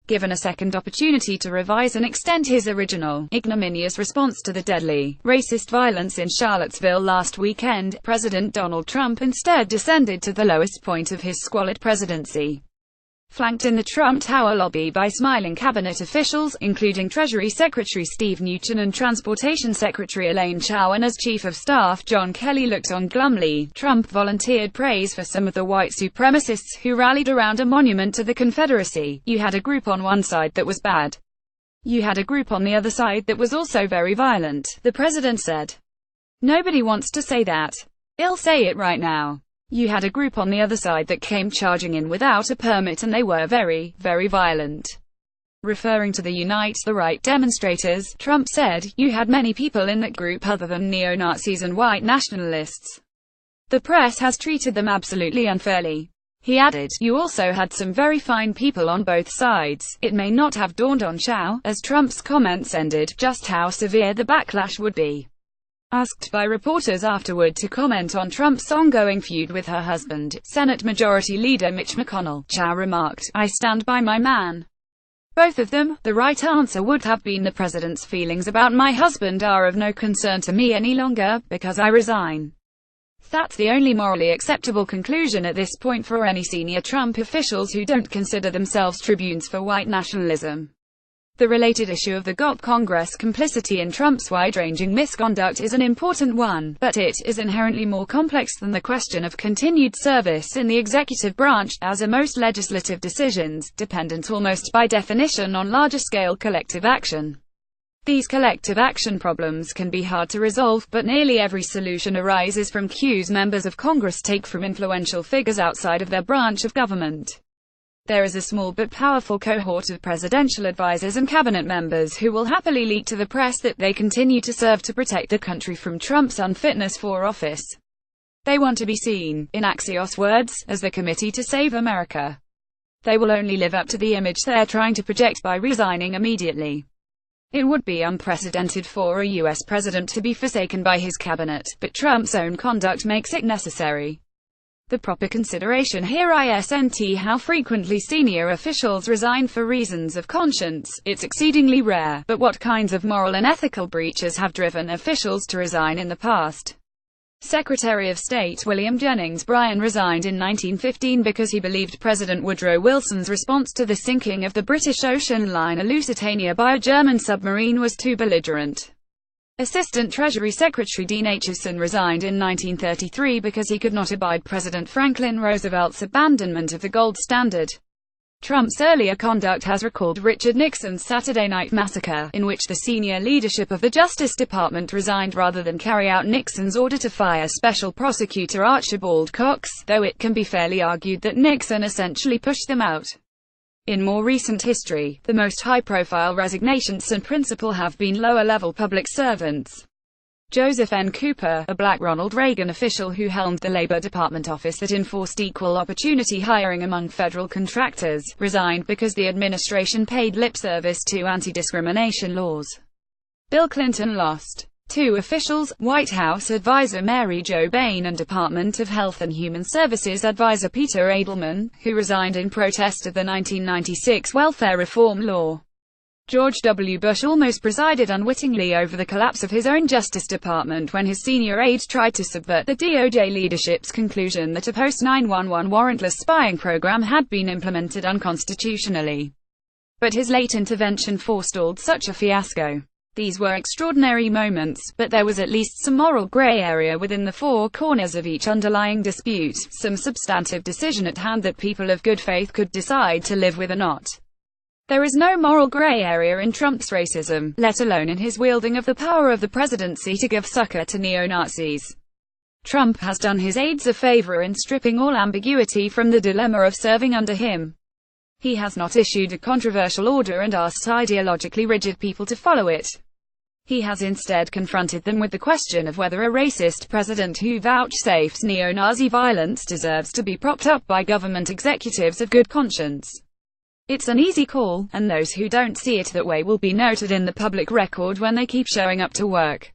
given a second opportunity to revise and extend his original, ignominious response to the deadly, racist violence in Charlottesville last weekend, President Donald Trump instead descended to the lowest point of his squalid presidency. Flanked in the Trump Tower lobby by smiling cabinet officials, including Treasury Secretary Steve Mnuchin and Transportation Secretary Elaine Chao, and as Chief of Staff John Kelly looked on glumly, Trump volunteered praise for some of the white supremacists who rallied around a monument to the Confederacy. "You had a group on one side that was bad. You had a group on the other side that was also very violent," the president said. "Nobody wants to say that. I'll say it right now. You had a group on the other side that came charging in without a permit and they were very, very violent." Referring to the Unite the Right demonstrators, Trump said, "You had many people in that group other than neo-Nazis and white nationalists. The press has treated them absolutely unfairly." He added, "You also had some very fine people on both sides." It may not have dawned on Chao, as Trump's comments ended, just how severe the backlash would be. Asked by reporters afterward to comment on Trump's ongoing feud with her husband, Senate Majority Leader Mitch McConnell, Chao remarked, "I stand by my man. Both of them." The right answer would have been, "The president's feelings about my husband are of no concern to me any longer, because I resign." That's the only morally acceptable conclusion at this point for any senior Trump officials who don't consider themselves tribunes for white nationalism. The related issue of the GOP Congress complicity in Trump's wide-ranging misconduct is an important one, but it is inherently more complex than the question of continued service in the executive branch, as are most legislative decisions, dependent almost by definition on larger-scale collective action. These collective action problems can be hard to resolve, but nearly every solution arises from cues members of Congress take from influential figures outside of their branch of government. There is a small but powerful cohort of presidential advisors and cabinet members who will happily leak to the press that they continue to serve to protect the country from Trump's unfitness for office. They want to be seen, in Axios words, as the committee to save America. They will only live up to the image they're trying to project by resigning immediately. It would be unprecedented for a U.S. president to be forsaken by his cabinet, but Trump's own conduct makes it necessary. The proper consideration here isn't how frequently senior officials resign for reasons of conscience. It's exceedingly rare, but what kinds of moral and ethical breaches have driven officials to resign in the past? Secretary of State William Jennings Bryan resigned in 1915 because he believed President Woodrow Wilson's response to the sinking of the British ocean liner Lusitania by a German submarine was too belligerent. Assistant Treasury Secretary Dean Acheson resigned in 1933 because he could not abide President Franklin Roosevelt's abandonment of the gold standard. Trump's earlier conduct has recalled Richard Nixon's Saturday Night Massacre, in which the senior leadership of the Justice Department resigned rather than carry out Nixon's order to fire Special Prosecutor Archibald Cox, though it can be fairly argued that Nixon essentially pushed them out. In more recent history, the most high-profile resignations in principle have been lower-level public servants. Joseph N. Cooper, a black Ronald Reagan official who helmed the Labor Department office that enforced equal opportunity hiring among federal contractors, resigned because the administration paid lip service to anti-discrimination laws. Bill Clinton lost 2 officials, White House advisor Mary Jo Bain and Department of Health and Human Services advisor Peter Edelman, who resigned in protest of the 1996 welfare reform law. George W. Bush almost presided unwittingly over the collapse of his own Justice Department when his senior aide tried to subvert the DOJ leadership's conclusion that a post-9/11 warrantless spying program had been implemented unconstitutionally. But his late intervention forestalled such a fiasco. These were extraordinary moments, but there was at least some moral gray area within the four corners of each underlying dispute, some substantive decision at hand that people of good faith could decide to live with or not. There is no moral gray area in Trump's racism, let alone in his wielding of the power of the presidency to give succor to neo-Nazis. Trump has done his aides a favor in stripping all ambiguity from the dilemma of serving under him. He has not issued a controversial order and asked ideologically rigid people to follow it. He has instead confronted them with the question of whether a racist president who vouchsafes neo-Nazi violence deserves to be propped up by government executives of good conscience. It's an easy call, and those who don't see it that way will be noted in the public record when they keep showing up to work.